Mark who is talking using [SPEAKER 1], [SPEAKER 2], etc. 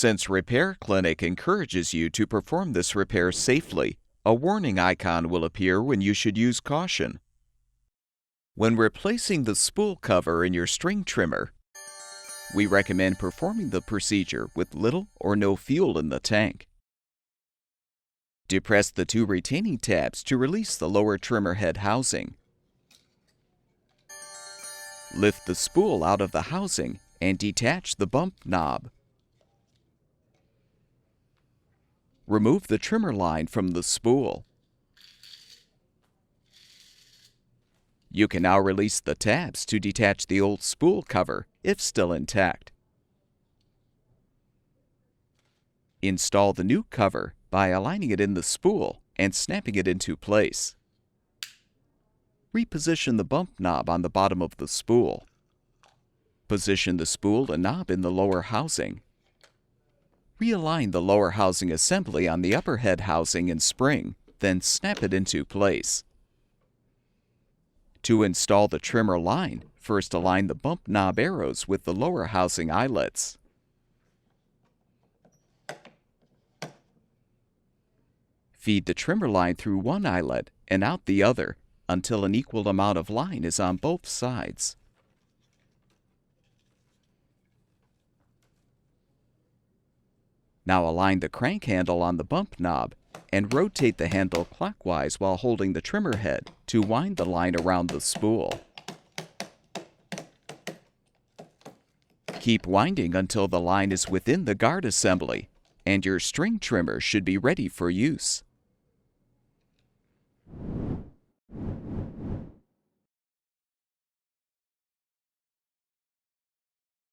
[SPEAKER 1] Since Repair Clinic encourages you to perform this repair safely, a warning icon will appear when you should use caution. When replacing the spool cover in your string trimmer, we recommend performing the procedure with little or no fuel in the tank. Depress the two retaining tabs to release the lower trimmer head housing. Lift the spool out of the housing and detach the bump knob. Remove the trimmer line from the spool. You can now release the tabs to detach the old spool cover if still intact. Install the new cover by aligning it in the spool and snapping it into place. Reposition the bump knob on the bottom of the spool. Position the spool and knob in the lower housing. Realign the lower housing assembly on the upper head housing and spring, then snap it into place. To install the trimmer line, first align the bump knob arrows with the lower housing eyelets. Feed the trimmer line through one eyelet and out the other until an equal amount of line is on both sides. Now align the crank handle on the bump knob and rotate the handle clockwise while holding the trimmer head to wind the line around the spool. Keep winding until the line is within the guard assembly, and your string trimmer should be ready for use.